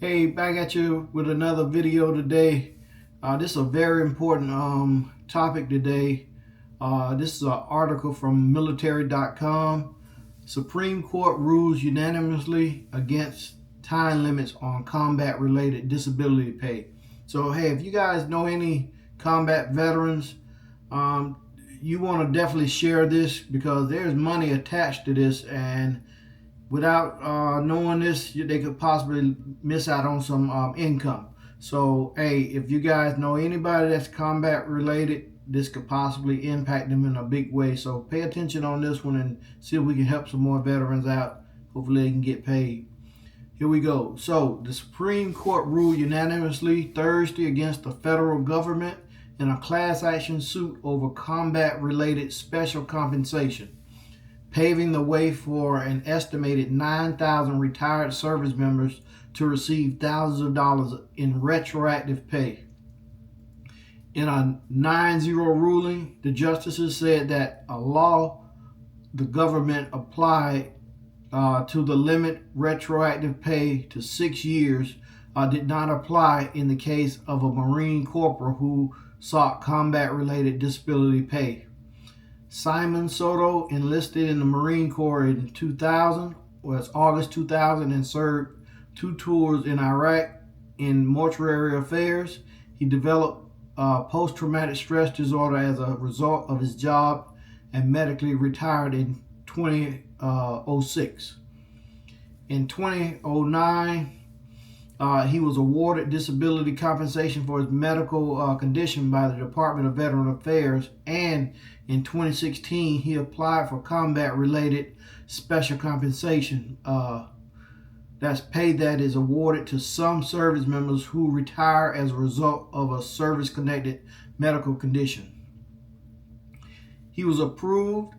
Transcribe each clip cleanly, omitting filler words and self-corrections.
Hey, back at you with another video today. This is a very important topic today. This is an article from military.com. Supreme Court rules unanimously against time limits on combat-related disability pay. So, hey, if you guys know any combat veterans, um, you want to definitely share this because there's money attached to this, and without knowing this, they could possibly miss out on some income. So, hey, if you guys know anybody that's combat related, this could possibly impact them in a big way. So, pay attention on this one and see if we can help some more veterans out. Hopefully, they can get paid. Here we go. So, the Supreme Court ruled unanimously Thursday against the federal government in a class action suit over combat related special compensation, paving the way for an estimated 9,000 retired service members to receive thousands of dollars in retroactive pay. In a 9-0 ruling, the justices said that a law the government applied to the limit retroactive pay to 6 years did not apply in the case of a Marine corporal who sought combat-related disability pay. Simon Soto enlisted in the Marine Corps in 2000, was August 2000, and served 2 tours in Iraq in mortuary affairs. He developed post-traumatic stress disorder as a result of his job and medically retired in 2006. In 2009, he was awarded disability compensation for his medical condition by the Department of Veteran Affairs, and in 2016 he applied for combat-related special compensation. That's pay that is awarded to some service members who retire as a result of a service-connected medical condition. He was approved,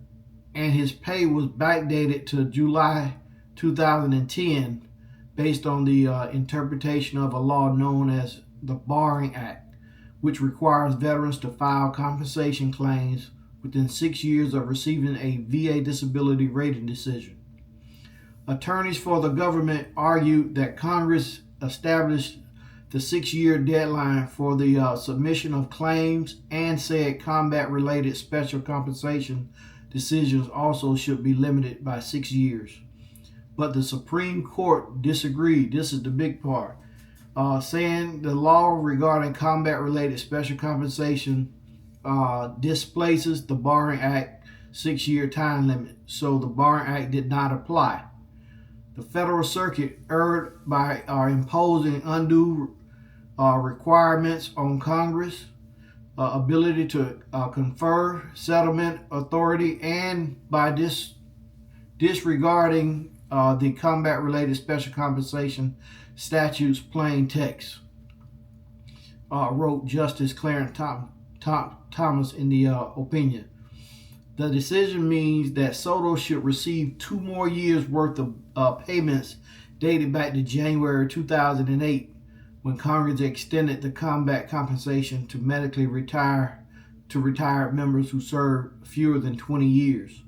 and his pay was backdated to July 2010 based on the interpretation of a law known as the Barring Act, which requires veterans to file compensation claims within 6 years of receiving a VA disability rating decision. Attorneys for the government argued that Congress established the 6-year deadline for the submission of claims and said combat-related special compensation decisions also should be limited by 6 years. But the Supreme Court disagreed. This is the big part. Saying the law regarding combat-related special compensation displaces the Barring Act 6-year time limit, so the Barring Act did not apply. The Federal Circuit erred by imposing undue requirements on Congress, ability to confer settlement authority, and by disregarding the combat-related special compensation statute's plain text, wrote Justice Clarence Thomas in the opinion. The decision means that Soto should receive 2 more years worth of payments dated back to January 2008, when Congress extended the combat compensation to medically retired members who served fewer than 20 years.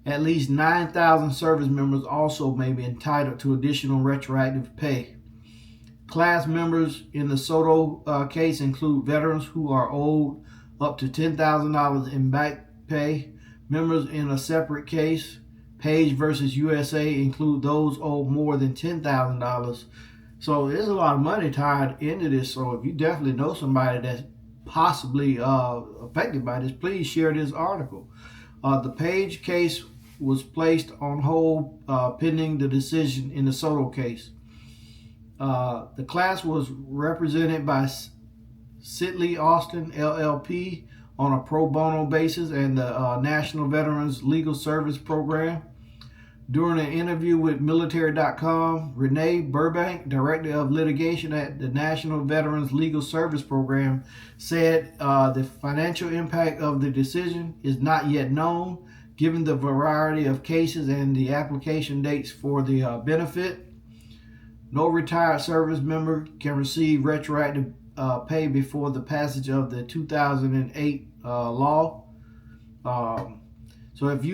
At least 9,000 service members also may be entitled to additional retroactive pay. Class members in the Soto case include veterans who are owed up to $10,000 in back pay. Members in a separate case, Page versus USA, include those owed more than $10,000. So there's a lot of money tied into this. So if you definitely know somebody that's possibly affected by this, please share this article. The Page case was placed on hold pending the decision in the Soto case. The class was represented by Sidley Austin, LLP, on a pro bono basis, and the National Veterans Legal Service Program. During an interview with military.com, Renee Burbank, Director of Litigation at the National Veterans Legal Service Program, said the financial impact of the decision is not yet known, given the variety of cases and the application dates for the benefit. No retired service member can receive retroactive pay before the passage of the 2008 law. So if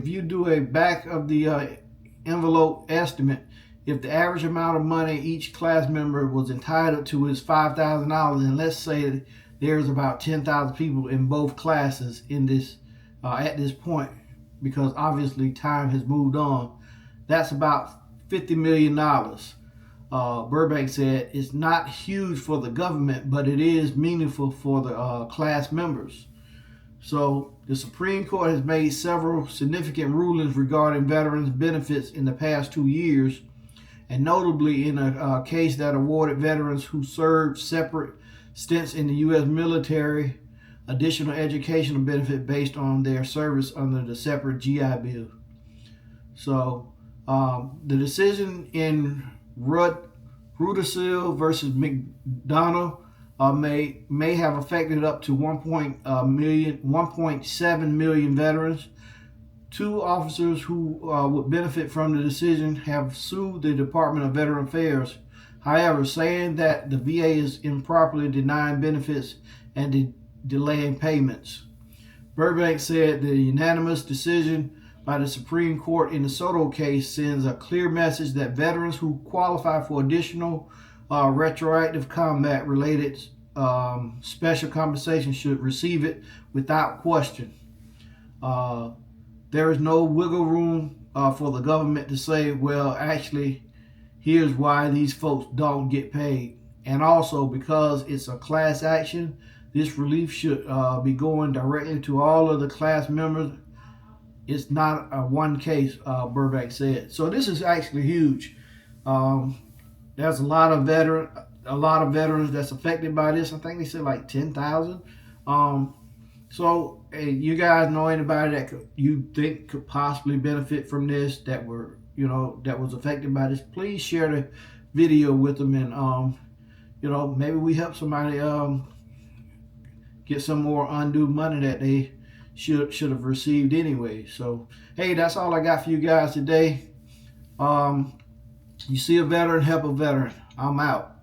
you do a back of the envelope estimate, if the average amount of money each class member was entitled to is $5,000, and let's say there's about 10,000 people in both classes in this at this point, because obviously time has moved on, that's about $50 million. Burbank said it's not huge for the government, but it is meaningful for the class members. So the Supreme Court has made several significant rulings regarding veterans' benefits in the past 2 years, and notably in a case that awarded veterans who served separate stints in the U.S. military additional educational benefit based on their service under the separate GI Bill. So the decision in Rudisill versus McDonald may have affected up to 1.7 million veterans. Two officers who would benefit from the decision have sued the Department of Veteran Affairs, however, saying that the VA is improperly denying benefits and delaying payments. Burbank said the unanimous decision by the Supreme Court in the Soto case sends a clear message that veterans who qualify for additional retroactive combat-related special compensation should receive it without question. There is no wiggle room for the government to say, well, actually, here's why these folks don't get paid. And also, because it's a class action, this relief should be going directly to all of the class members. It's not a one case, Burbank said. So this is actually huge. There's a lot of veterans that's affected by this. I think they said like 10,000. So hey, you guys know anybody that you think could possibly benefit from this, that was affected by this, please share the video with them, and maybe we help somebody get some more undue money that they should have received anyway. So hey, that's all I got for you guys today. You see a veteran, help a veteran. I'm out.